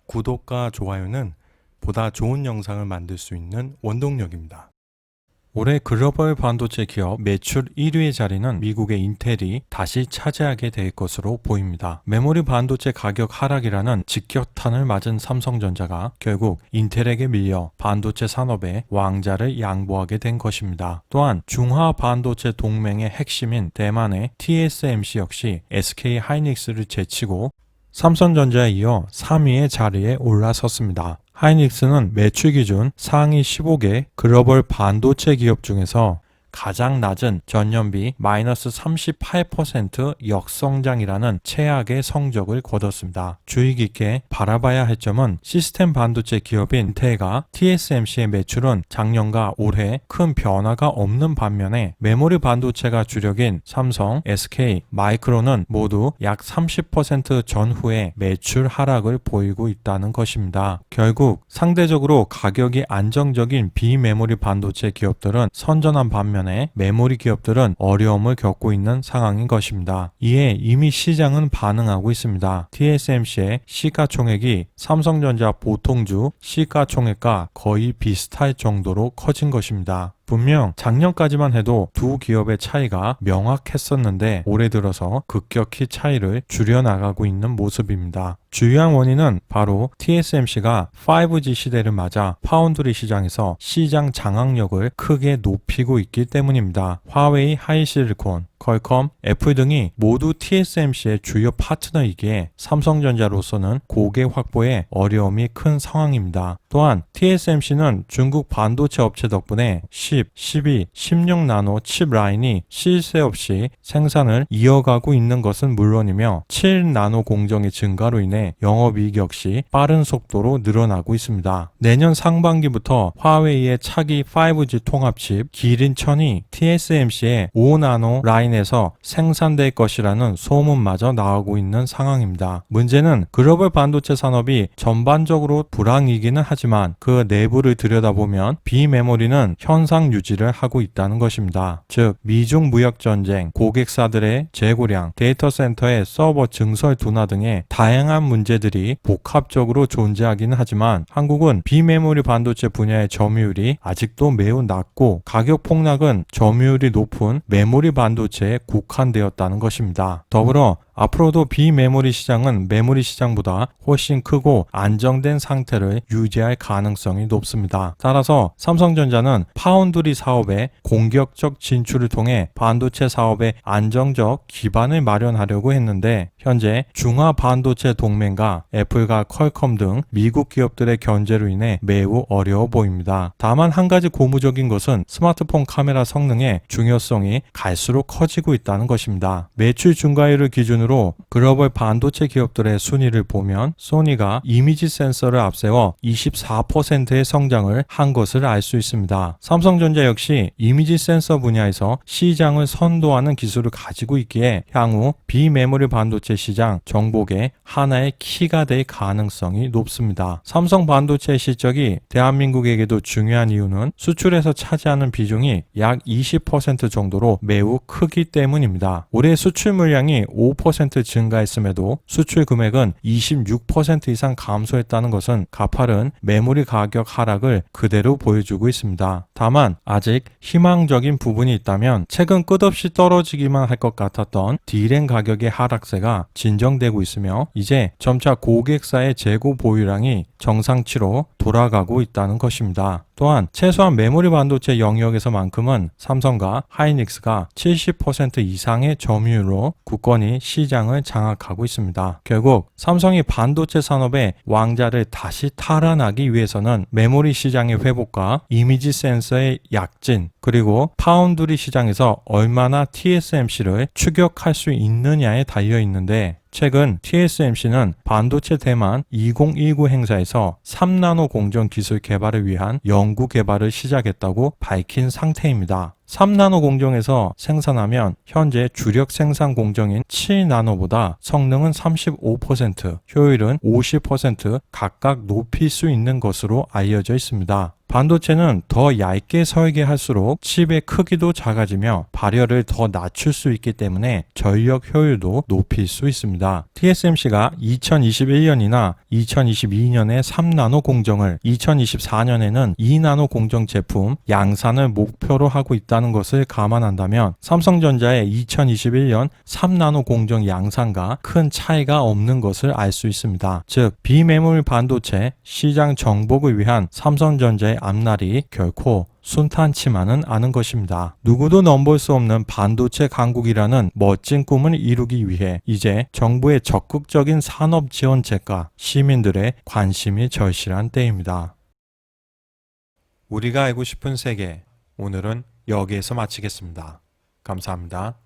구독과 좋아요는 보다 좋은 영상을 만들 수 있는 원동력입니다. 올해 글로벌 반도체 기업 매출 1위의 자리는 미국의 인텔이 다시 차지하게 될 것으로 보입니다. 메모리 반도체 가격 하락이라는 직격탄을 맞은 삼성전자가 결국 인텔에게 밀려 반도체 산업의 왕자를 양보하게 된 것입니다. 또한 중화 반도체 동맹의 핵심인 대만의 TSMC 역시 SK 하이닉스를 제치고 삼성전자에 이어 3위의 자리에 올라섰습니다. 하이닉스는 매출 기준 상위 15개 글로벌 반도체 기업 중에서 가장 낮은 전년비 마이너스 38% 역성장이라는 최악의 성적을 거뒀습니다. 주의 깊게 바라봐야 할 점은 시스템 반도체 기업인 인텔과 TSMC의 매출은 작년과 올해 큰 변화가 없는 반면에 메모리 반도체가 주력인 삼성, SK, 마이크론은 모두 약 30% 전후의 매출 하락을 보이고 있다는 것입니다. 결국 상대적으로 가격이 안정적인 비메모리 반도체 기업들은 선전한 반면에 메모리 기업들은 어려움을 겪고 있는 상황인 것입니다. 이에 이미 시장은 반응하고 있습니다. TSMC의 시가총액이 삼성전자 보통주 시가총액과 거의 비슷할 정도로 커진 것입니다. 분명 작년까지만 해도 두 기업의 차이가 명확했었는데 올해 들어서 급격히 차이를 줄여나가고 있는 모습입니다. 주요한 원인은 바로 TSMC가 5G 시대를 맞아 파운드리 시장에서 시장 장악력을 크게 높이고 있기 때문입니다. 화웨이, 하이실리콘, 퀄컴, 애플 등이 모두 TSMC의 주요 파트너이기에 삼성전자로서는 고객 확보에 어려움이 큰 상황입니다. 또한 TSMC는 중국 반도체 업체 덕분에 10, 12, 16나노 칩 라인이 쉴 새 없이 생산을 이어가고 있는 것은 물론이며 7나노 공정의 증가로 인해 영업이익 역시 빠른 속도로 늘어나고 있습니다. 내년 상반기부터 화웨이의 차기 5G 통합칩 기린1000이 TSMC의 5나노 라인에서 생산될 것이라는 소문마저 나오고 있는 상황입니다. 문제는 글로벌 반도체 산업이 전반적으로 불황이기는 하지만 그 내부를 들여다보면 비메모리는 현상 유지를 하고 있다는 것입니다. 즉 미중 무역 전쟁, 고객사들의 재고량, 데이터 센터의 서버 증설 둔화 등의 다양한 문제들이 복합적으로 존재하기는 하지만 한국은 비메모리 반도체 분야의 점유율이 아직도 매우 낮고 가격 폭락은 점유율이 높은 메모리 반도체에 국한되었다는 것입니다. 더불어 앞으로도 비메모리 시장은 메모리 시장보다 훨씬 크고 안정된 상태를 유지할 가능성이 높습니다. 따라서 삼성전자는 파운드리 사업의 공격적 진출을 통해 반도체 사업의 안정적 기반을 마련하려고 했는데 현재 중화 반도체 동맹과 애플과 퀄컴 등 미국 기업들의 견제로 인해 매우 어려워 보입니다. 다만 한 가지 고무적인 것은 스마트폰 카메라 성능의 중요성이 갈수록 커지고 있다는 것입니다. 매출 증가율을 기준으로 글로벌 반도체 기업들의 순위를 보면 소니가 이미지 센서를 앞세워 24%의 성장을 한 것을 알 수 있습니다. 삼성전자 역시 이미지 센서 분야에서 시장을 선도하는 기술을 가지고 있기에 향후 비메모리 반도체 시장 정복의 하나의 키가 될 가능성이 높습니다. 삼성 반도체 실적이 대한민국에게도 중요한 이유는 수출에서 차지하는 비중이 약 20% 정도로 매우 크기 때문입니다. 올해 수출 물량이 5% 증가했음에도 수출 금액은 26% 이상 감소했다는 것은 가파른 메모리 가격 하락을 그대로 보여주고 있습니다. 다만 아직 희망적인 부분이 있다면 최근 끝없이 떨어지기만 할 것 같았던 D램 가격의 하락세가 진정되고 있으며 이제 점차 고객사의 재고 보유량이 정상치로 돌아가고 있다는 것입니다. 또한 최소한 메모리 반도체 영역에서만큼은 삼성과 하이닉스가 70% 이상의 점유율로 굳건히 시장을 장악하고 있습니다. 결국 삼성이 반도체 산업의 왕자를 다시 탈환하기 위해서는 메모리 시장의 회복과 이미지 센서의 약진, 그리고 파운드리 시장에서 얼마나 TSMC를 추격할 수 있느냐에 달려 있는데 최근 TSMC는 반도체 대만 2019 행사에서 3나노 공정 기술 개발을 위한 연구 개발을 시작했다고 밝힌 상태입니다. 3나노 공정에서 생산하면 현재 주력 생산 공정인 7나노보다 성능은 35%, 효율은 50% 각각 높일 수 있는 것으로 알려져 있습니다. 반도체는 더 얇게 설계할수록 칩의 크기도 작아지며 발열을 더 낮출 수 있기 때문에 전력 효율도 높일 수 있습니다. TSMC가 2021년이나 2022년에 3나노 공정을, 2024년에는 2나노 공정 제품 양산을 목표로 하고 있다는 것을 감안한다면 삼성전자의 2021년 3나노 공정 양산과 큰 차이가 없는 것을 알 수 있습니다. 즉, 비메모리 반도체 시장 정복을 위한 삼성전자의 앞날이 결코 순탄치만은 않은 것입니다. 누구도 넘볼 수 없는 반도체 강국이라는 멋진 꿈을 이루기 위해 이제 정부의 적극적인 산업 지원책과 시민들의 관심이 절실한 때입니다. 우리가 알고 싶은 세계, 오늘은 여기에서 마치겠습니다. 감사합니다.